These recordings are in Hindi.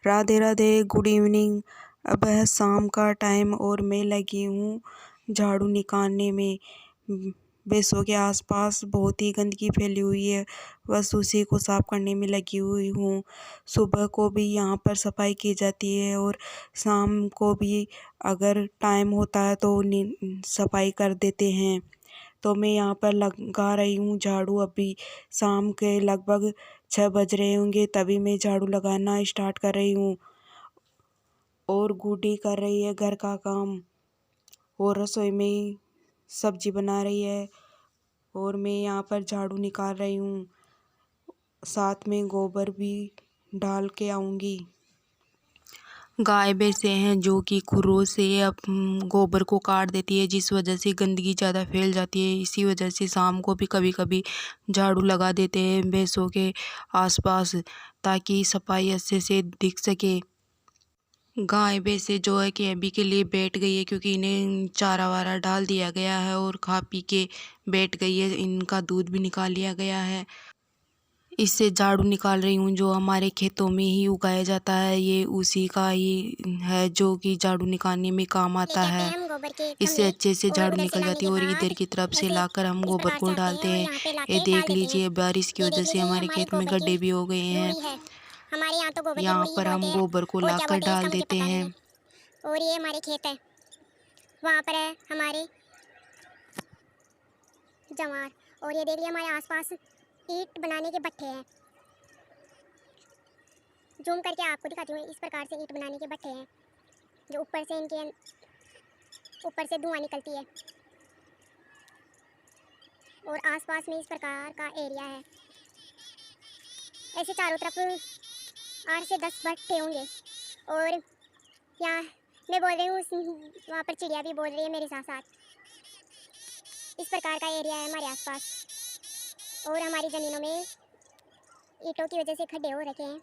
Radhe Radhe, good evening. अब है शाम का टाइम और मैं लगी हूँ झाड़ू निकालने में। भैंसों के आसपास बहुत ही गंदगी फैली हुई है, बस उसी को साफ करने में लगी हुई हूँ। सुबह को भी यहाँ पर सफाई की जाती है और शाम को भी अगर टाइम होता है तो सफाई कर देते हैं। तो मैं यहाँ पर लगा रही हूँ झाड़ू। अभी शाम के लगभग 6 बज रहे होंगे, तभी मैं झाड़ू लगाना स्टार्ट कर रही हूँ। और गुड्डी कर रही है घर का काम और रसोई में सब्जी बना रही है और मैं यहाँ पर झाड़ू निकाल रही हूँ। साथ में गोबर भी डाल के आऊँगी। गाय भैंसे हैं जो कि खुरों से गोबर को काट देती है, जिस वजह से गंदगी ज़्यादा फैल जाती है। इसी वजह से शाम को भी कभी कभी झाड़ू लगा देते हैं भैंसों के आसपास, ताकि सफाई अच्छे से दिख सके। गाय भैंसे जो है कि अभी के लिए बैठ गई है, क्योंकि इन्हें चारा वारा डाल दिया गया है और खा पी के बैठ गई है। इनका दूध भी निकाल लिया गया है। इससे झाड़ू निकाल रही हूँ, जो हमारे खेतों में ही उगाया जाता है। ये उसी का ही है जो कि झाड़ू निकालने में काम आता है। इससे अच्छे से झाड़ू निकल जाती है और इधर की तरफ से लाकर हम गोबर को डालते हैं। ये देख लीजिए, बारिश की वजह से हमारे खेत में गड्ढे भी हो गए हैं। हमारे यहाँ तो गोबर की यहाँ रुई ही पर हम बोलते हैं, गोबर को और क्या लाकर बोलते हैं इसका डाल मुझे देते पता नहीं हैं। है। और ये हमारे खेत है, वहाँ पर है हमारे जवार। और ये देखिए हमारे आसपास ईंट बनाने के भट्ठे हैं। जूम करके आपको दिखाती हूँ। इस प्रकार से ईंट बनाने के भट्ठे हैं, जो ऊपर से इनके ऊपर से धुआं निकलती है। और आसपास में इस प्रकार का एरिया है। ऐसे चारों तरफ 8 से 10 भट्ठे होंगे। और यहाँ मैं बोल रही हूँ, वहाँ पर चिड़िया भी बोल रही है मेरे साथ साथ। इस प्रकार का एरिया है हमारे आसपास। और हमारी ज़मीनों में ईंटों की वजह से खड्डे हो रखे हैं।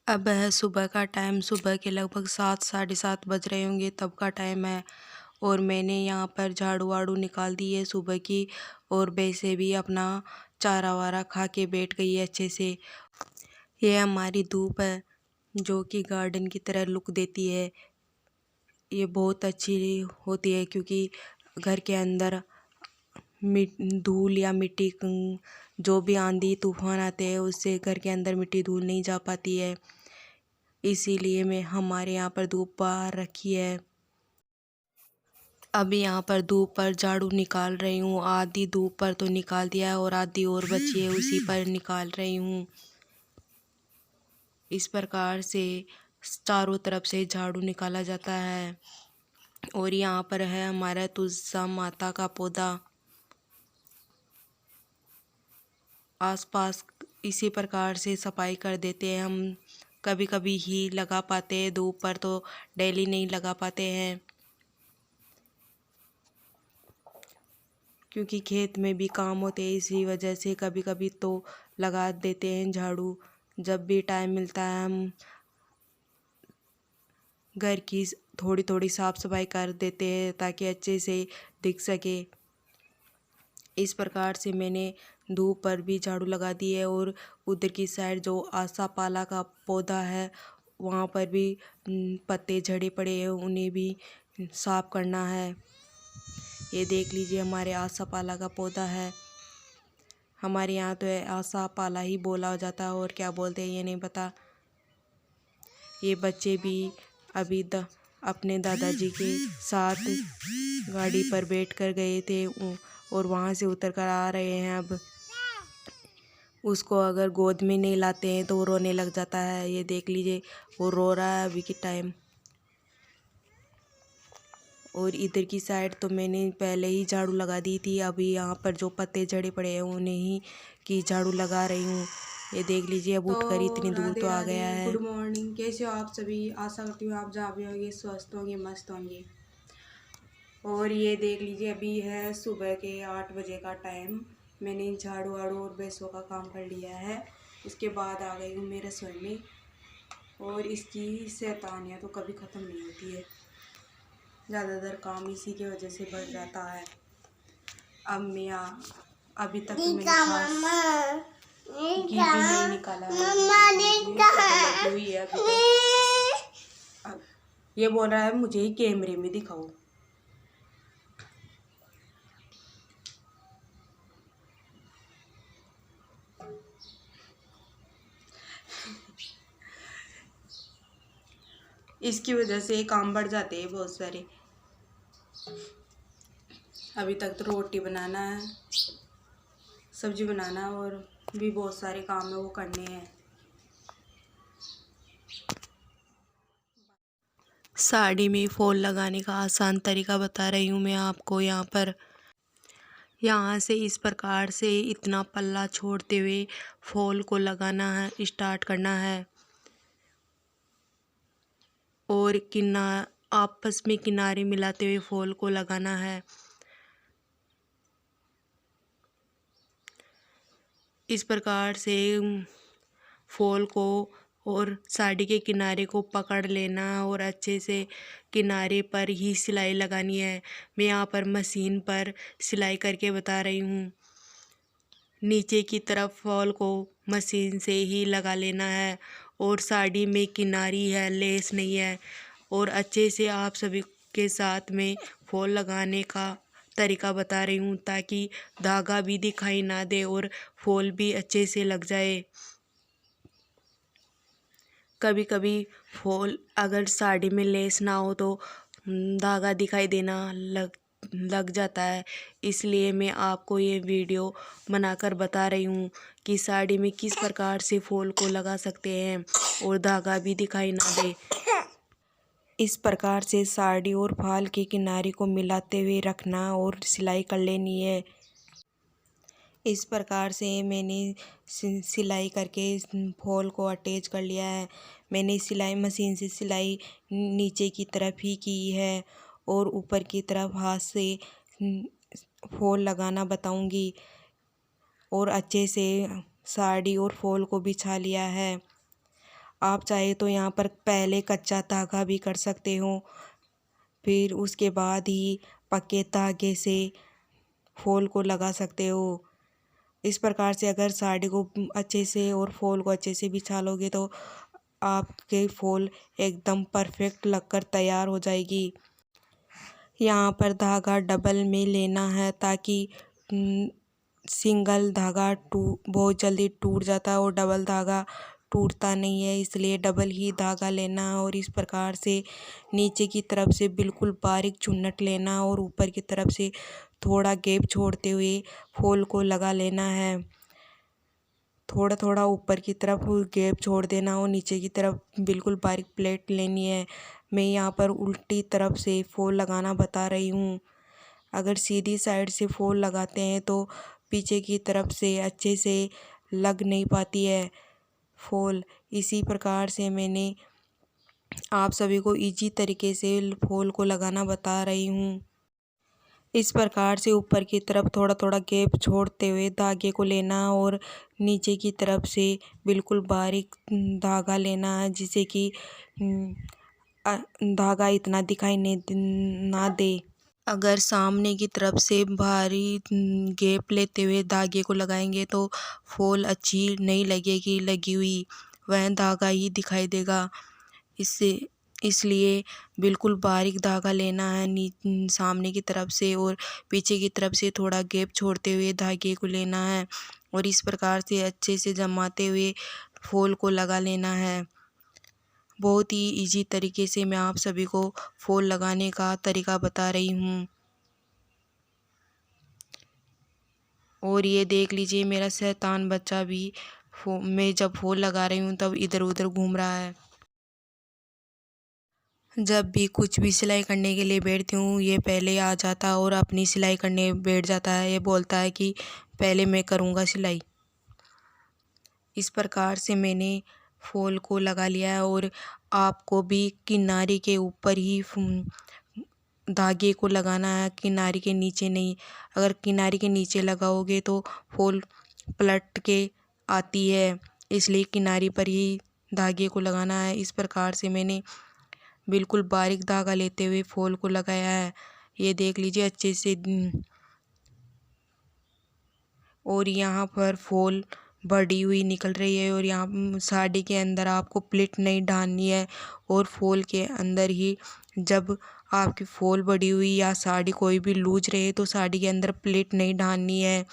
अब है सुबह का टाइम। सुबह के लगभग 7 साढ़े 7 बज रहे होंगे, तब का टाइम है। और मैंने यहाँ पर झाड़ू वाड़ू निकाल दी है सुबह की, और वैसे भी अपना चारा वारा खा के बैठ गई है अच्छे से। ये हमारी धूप है जो कि गार्डन की तरह लुक देती है। ये बहुत अच्छी होती है, क्योंकि घर के अंदर धूल या मिट्टी जो भी आंधी तूफान आते हैं, उससे घर के अंदर मिट्टी धूल नहीं जा पाती है। इसीलिए मैं हमारे यहाँ पर धूप बाहर रखी है। अभी यहाँ पर धूप पर झाड़ू निकाल रही हूँ। आधी धूप पर तो निकाल दिया है और आधी और बची है, उसी पर निकाल रही हूँ। इस प्रकार से चारों तरफ से झाड़ू निकाला जाता है। और यहाँ पर है हमारा तुलसी माता का पौधा। आसपास इसी प्रकार से सफाई कर देते हैं हम। कभी कभी ही लगा पाते हैं, धूप पर तो डेली नहीं लगा पाते हैं, क्योंकि खेत में भी काम होते हैं। इसी वजह से कभी कभी तो लगा देते हैं झाड़ू। जब भी टाइम मिलता है हम घर की थोड़ी थोड़ी साफ सफाई कर देते हैं, ताकि अच्छे से दिख सके। इस प्रकार से मैंने धूप पर भी झाड़ू लगा दी है। और उधर की साइड जो आसापाला का पौधा है, वहाँ पर भी पत्ते झड़े पड़े हैं, उन्हें भी साफ करना है। ये देख लीजिए, हमारे आसापाला का पौधा है। हमारे यहाँ तो आसापाला ही बोला जाता है, और क्या बोलते हैं ये नहीं पता। ये बच्चे भी अभी अपने दादाजी के साथ गाड़ी पर बैठ कर गए थे और वहाँ से उतर कर आ रहे हैं। अब उसको अगर गोद में नहीं लाते हैं तो वो रोने लग जाता है। ये देख लीजिए, वो रो रहा है अभी के टाइम। और इधर की साइड तो मैंने पहले ही झाड़ू लगा दी थी। अभी यहाँ पर जो पत्ते झड़े पड़े हैं उन्हें ही की झाड़ू लगा रही हूँ। ये देख लीजिए, अब उठकर इतनी दूर तो आ गया है। गुड मॉर्निंग, कैसे हो आप सभी? आशा करती हूँ आप जहाँ भी होंगे स्वस्थ होंगे, मस्त होंगे। और ये देख लीजिए, अभी है सुबह के 8 बजे का टाइम। मैंने झाड़ू वाड़ू और भैंसों का काम कर लिया है। उसके बाद आ गई हूँ मेरे रसोई में, और इसकी शैतानियाँ तो कभी ख़त्म नहीं होती है। ज़्यादातर काम इसी की वजह से बढ़ जाता है। अब मैं अभी तक तो मैंने घी भी नहीं निकाला है, हुई है अभी तक। अब ये बोल रहा है मुझे ही कैमरे में दिखाओ। इसकी वजह से काम बढ़ जाते हैं बहुत सारे। अभी तक तो रोटी बनाना है, सब्जी बनाना है और भी बहुत सारे काम है वो करने हैं। साड़ी में फॉल लगाने का आसान तरीका बता रही हूँ मैं आपको। यहाँ से इस प्रकार से इतना पल्ला छोड़ते हुए फॉल को लगाना है, स्टार्ट करना है और आपस में किनारे मिलाते हुए फॉल को लगाना है। इस प्रकार से फॉल को और साड़ी के किनारे को पकड़ लेना और अच्छे से किनारे पर ही सिलाई लगानी है। मैं यहाँ पर मशीन पर सिलाई करके बता रही हूँ। नीचे की तरफ फॉल को मशीन से ही लगा लेना है और साड़ी में किनारी है, लेस नहीं है। और अच्छे से आप सभी के साथ में फॉल लगाने का तरीका बता रही हूँ ताकि धागा भी दिखाई ना दे और फॉल भी अच्छे से लग जाए। कभी कभी फॉल अगर साड़ी में लेस ना हो तो धागा दिखाई देना लग जाता है। इसलिए मैं आपको ये वीडियो बनाकर बता रही हूँ कि साड़ी में किस प्रकार से फॉल को लगा सकते हैं और धागा भी दिखाई ना दे। इस प्रकार से साड़ी और फाल के किनारे को मिलाते हुए रखना और सिलाई कर लेनी है। इस प्रकार से मैंने सिलाई करके फॉल को अटैच कर लिया है। मैंने सिलाई मशीन से सिलाई नीचे की तरफ ही की है और ऊपर की तरफ हाथ से फॉल लगाना बताऊंगी। और अच्छे से साड़ी और फॉल को बिछा लिया है। आप चाहे तो यहाँ पर पहले कच्चा धागा भी कर सकते हो, फिर उसके बाद ही पक्के धागे से फॉल को लगा सकते हो। इस प्रकार से अगर साड़ी को अच्छे से और फॉल को अच्छे से बिछा लोगे तो आपके फॉल एकदम परफेक्ट लगकर तैयार हो जाएगी। यहाँ पर धागा डबल में लेना है ताकि सिंगल धागा बहुत जल्दी टूट जाता है और डबल धागा टूटता नहीं है, इसलिए डबल ही धागा लेना है। और इस प्रकार से नीचे की तरफ से बिल्कुल बारीक चुन्नट लेना और ऊपर की तरफ से थोड़ा गैप छोड़ते हुए फॉल को लगा लेना है। थोड़ा थोड़ा ऊपर की तरफ गैप छोड़ देना और नीचे की तरफ बिल्कुल बारीक प्लेट लेनी है। मैं यहाँ पर उल्टी तरफ से फॉल लगाना बता रही हूँ। अगर सीधी साइड से फॉल लगाते हैं तो पीछे की तरफ से अच्छे से लग नहीं पाती है फॉल। इसी प्रकार से मैंने आप सभी को इजी तरीके से फॉल को लगाना बता रही हूँ। इस प्रकार से ऊपर की तरफ थोड़ा थोड़ा गैप छोड़ते हुए धागे को लेना और नीचे की तरफ से बिल्कुल बारीक धागा लेना है, जिससे कि धागा इतना दिखाई ना दे। अगर सामने की तरफ से भारी गैप लेते हुए धागे को लगाएंगे तो फॉल अच्छी नहीं लगेगी लगी हुई, वह धागा ही दिखाई देगा। इसलिए बिल्कुल बारीक धागा लेना है सामने की तरफ से और पीछे की तरफ से थोड़ा गैप छोड़ते हुए धागे को लेना है और इस प्रकार से अच्छे से जमाते हुए फॉल को लगा लेना है। बहुत ही इजी तरीके से मैं आप सभी को फॉल लगाने का तरीका बता रही हूँ। और ये देख लीजिए मेरा शैतान बच्चा भी मैं जब फॉल लगा रही हूँ तब इधर उधर घूम रहा है। जब भी कुछ भी सिलाई करने के लिए बैठती हूँ ये पहले आ जाता और अपनी सिलाई करने बैठ जाता है। ये बोलता है कि पहले मैं करूँगा सिलाई। इस प्रकार से मैंने फॉल को लगा लिया है और आपको भी किनारे के ऊपर ही धागे को लगाना है, किनारे के नीचे नहीं। अगर किनारे के नीचे लगाओगे तो फॉल पलट के आती है, इसलिए किनारे पर ही धागे को लगाना है। इस प्रकार से मैंने बिल्कुल बारीक धागा लेते हुए फॉल को लगाया है। ये देख लीजिए अच्छे से। और यहाँ पर फॉल बड़ी हुई निकल रही है। और यहाँ साड़ी के अंदर आपको प्लिट नहीं डालनी है, और फॉल के अंदर ही जब आपकी फॉल बड़ी हुई या साड़ी कोई भी लूज रहे तो साड़ी के अंदर प्लिट नहीं डालनी है,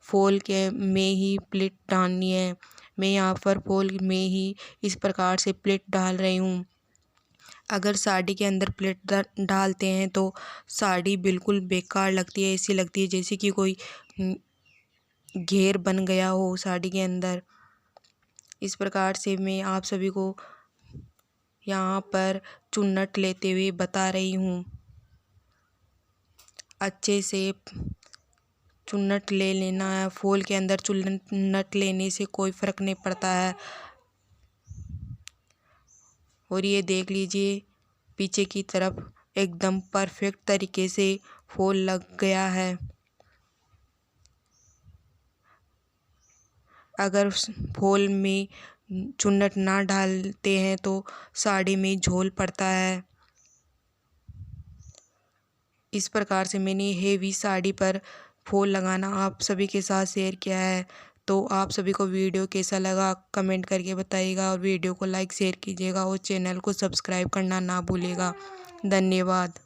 फॉल के में ही प्लिट डालनी है। मैं यहाँ पर फॉल में ही इस प्रकार से प्लिट डाल रही हूँ। अगर साड़ी के अंदर प्लिट डालते हैं तो साड़ी बिल्कुल बेकार लगती है, ऐसी लगती है जैसे कि कोई घेर बन गया हो साड़ी के अंदर। इस प्रकार से मैं आप सभी को यहाँ पर चुन्नट लेते हुए बता रही हूँ। अच्छे से चुन्नट ले लेना है, फूल के अंदर चुन्नट लेने से कोई फ़र्क नहीं पड़ता है। और ये देख लीजिए पीछे की तरफ एकदम परफेक्ट तरीके से फूल लग गया है। अगर फूल में चुन्नट ना डालते हैं तो साड़ी में झोल पड़ता है। इस प्रकार से मैंने हेवी साड़ी पर फूल लगाना आप सभी के साथ शेयर किया है। तो आप सभी को वीडियो कैसा लगा कमेंट करके बताइएगा, और वीडियो को लाइक शेयर कीजिएगा और चैनल को सब्सक्राइब करना ना भूलिएगा। धन्यवाद।